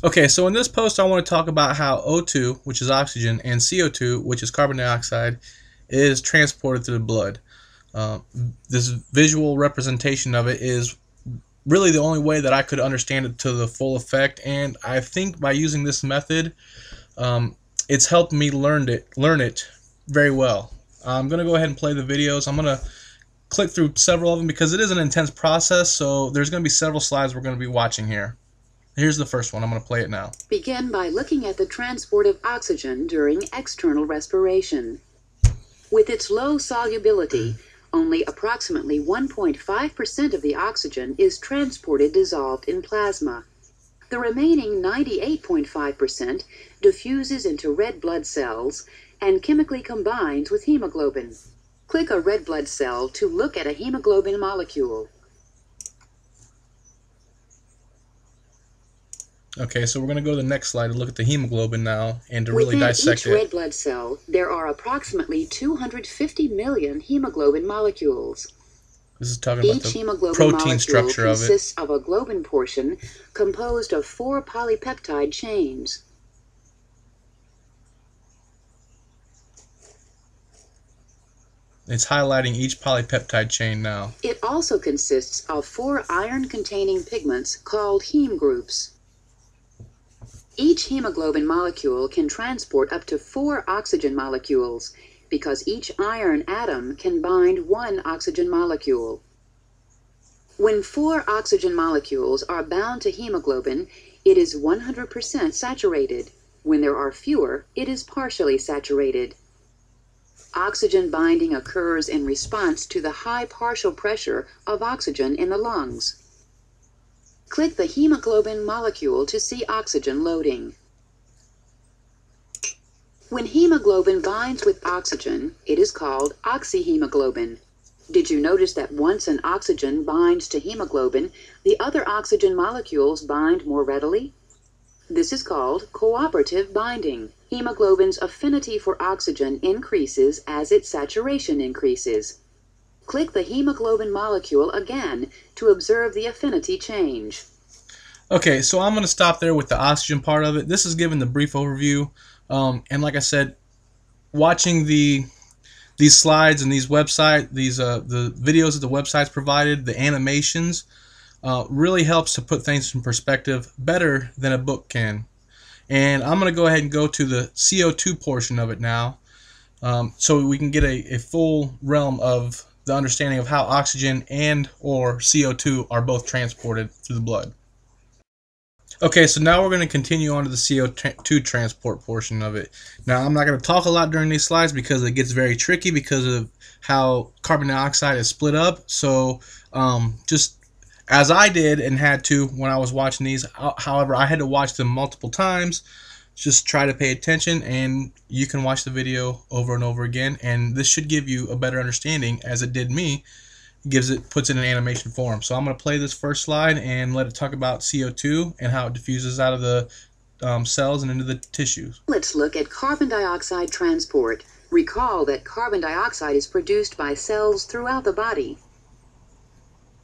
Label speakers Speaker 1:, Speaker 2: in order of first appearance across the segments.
Speaker 1: Okay, so in this post I want to talk about how O2, which is oxygen, and CO2, which is carbon dioxide, is transported through the blood. Uh, this visual representation of it is really the only way that I could understand it to the full effect, and I think by using this method, um, it's helped me learn it very well. I'm going to go ahead and play the videos. I'm going to click through several of them because it is an intense process, so there's going to be several slides we're going to be watching here. Here's the first one. I'm going to play it now.
Speaker 2: Begin by looking at the transport of oxygen during external respiration. With its low solubility, only approximately 1.5% of the oxygen is transported dissolved in plasma. The remaining 98.5% diffuses into red blood cells and chemically combines with hemoglobin. Click a red blood cell to look at a hemoglobin molecule.
Speaker 1: Okay, so we're going to go to the next slide to look at the hemoglobin now and to really
Speaker 2: Within
Speaker 1: dissect
Speaker 2: each
Speaker 1: it.
Speaker 2: red blood cell, there are approximately 250 million hemoglobin molecules.
Speaker 1: This is talking about
Speaker 2: Each
Speaker 1: the
Speaker 2: hemoglobin
Speaker 1: protein
Speaker 2: molecule
Speaker 1: structure of it.
Speaker 2: consists of a globin portion composed of 4 polypeptide chains.
Speaker 1: It's highlighting each polypeptide chain now.
Speaker 2: It also consists of 4 iron-containing pigments called heme groups. Each hemoglobin molecule can transport up to 4 oxygen molecules because each iron atom can bind 1 oxygen molecule. When 4 oxygen molecules are bound to hemoglobin, it is 100% saturated. When there are fewer, it is partially saturated. Oxygen binding occurs in response to the high partial pressure of oxygen in the lungs. Click the hemoglobin molecule to see oxygen loading. When hemoglobin binds with oxygen, it is called oxyhemoglobin. Did you notice that once an oxygen binds to hemoglobin, the other oxygen molecules bind more readily? This is called cooperative binding. Hemoglobin's affinity for oxygen increases as its saturation increases. Click the hemoglobin molecule again to observe the affinity change.
Speaker 1: Okay, so I'm going to stop there with the oxygen part of it. This is given the brief overview. And like I said, watching these slides and the videos that the websites provided, the animations, really helps to put things in perspective better than a book can. And I'm going to go ahead and go to the CO2 portion of it now, so we can get a full realm of the understanding of how oxygen and or CO2 are both transported through the blood. Okay, so now we're going to continue on to the CO2 transport portion of it. Now, I'm not going to talk a lot during these slides because it gets very tricky because of how carbon dioxide is split up. So just as I did and had to when I was watching these, however, I had to watch them multiple times. Just try to pay attention, and you can watch the video over and over again, and this should give you a better understanding, as it did me. Puts it in animation form. So I'm going to play this first slide and let it talk about CO2 and how it diffuses out of the cells and into the tissues.
Speaker 2: Let's look at carbon dioxide transport. Recall that carbon dioxide is produced by cells throughout the body.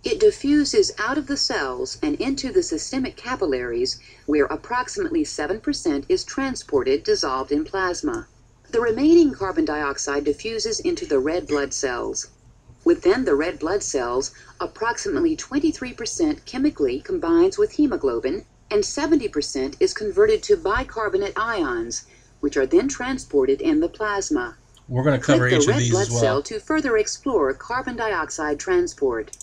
Speaker 2: It diffuses out of the cells and into the systemic capillaries, where approximately 7% is transported dissolved in plasma. The remaining carbon dioxide diffuses into the red blood cells. Within the red blood cells, approximately 23% chemically combines with hemoglobin, and 70% is converted to bicarbonate ions, which are then transported in the plasma.
Speaker 1: We're going to cover each of these as well. Click the red blood
Speaker 2: cell to further explore carbon dioxide transport.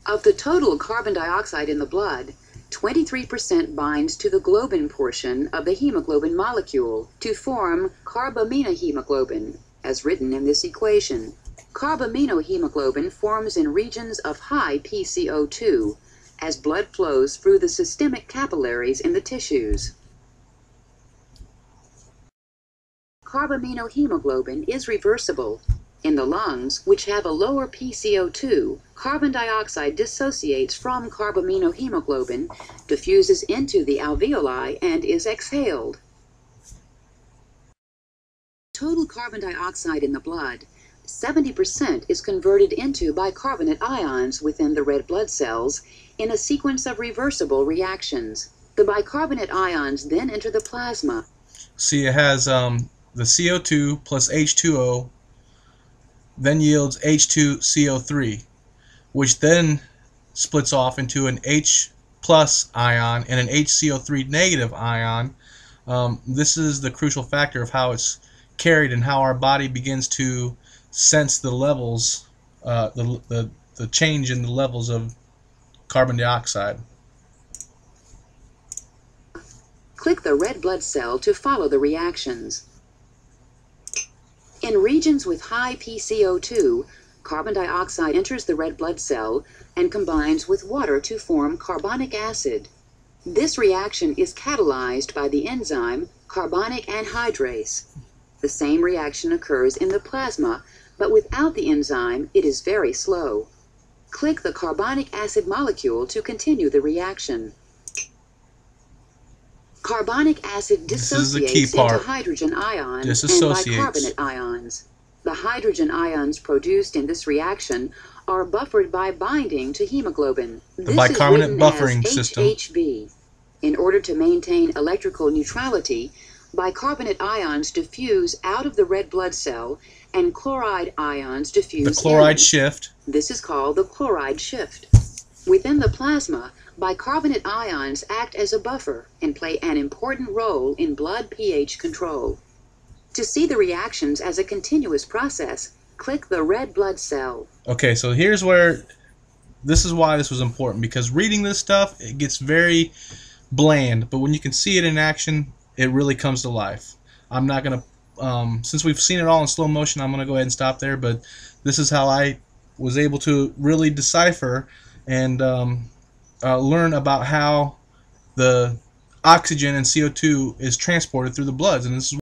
Speaker 2: Of the total carbon dioxide in the blood, 23% binds to the globin portion of the hemoglobin molecule to form carbaminohemoglobin, as written in this equation. Carbaminohemoglobin forms in regions of high PCO2 as blood flows through the systemic capillaries in the tissues. Carbaminohemoglobin is reversible. In the lungs, which have a lower PCO2, carbon dioxide dissociates from carbaminohemoglobin, diffuses into the alveoli, and is exhaled. Total carbon dioxide in the blood, 70% is converted into bicarbonate ions within the red blood cells in a sequence of reversible reactions. The bicarbonate ions then enter the plasma.
Speaker 1: See, it has the CO2 plus H2O then yields H2CO3, which then splits off into an H plus ion and an HCO3 negative ion. This is the crucial factor of how it's carried and how our body begins to sense the levels, the change in the levels of carbon dioxide.
Speaker 2: Click the red blood cell to follow the reactions. In regions with high PCO2, carbon dioxide enters the red blood cell and combines with water to form carbonic acid. This reaction is catalyzed by the enzyme carbonic anhydrase. The same reaction occurs in the plasma, but without the enzyme, it is very slow. Click the carbonic acid molecule to continue the reaction. Carbonic acid dissociates into hydrogen ions and bicarbonate ions. The hydrogen ions produced in this reaction are buffered by binding to hemoglobin.
Speaker 1: The bicarbonate buffering system.
Speaker 2: HHB. In order to maintain electrical neutrality, bicarbonate ions diffuse out of the red blood cell and chloride ions diffuse in.
Speaker 1: The chloride shift.
Speaker 2: This is called the chloride shift. Within the plasma, bicarbonate ions act as a buffer and play an important role in blood pH control. To see the reactions as a continuous process, click the red blood cell.
Speaker 1: Okay, so here's where, this is why this was important, because reading this stuff, it gets very bland, but when you can see it in action, it really comes to life. I'm not going to, since we've seen it all in slow motion, I'm going to go ahead and stop there, but this is how I was able to really decipher and learn about how the oxygen and CO2 is transported through the bloods, and this is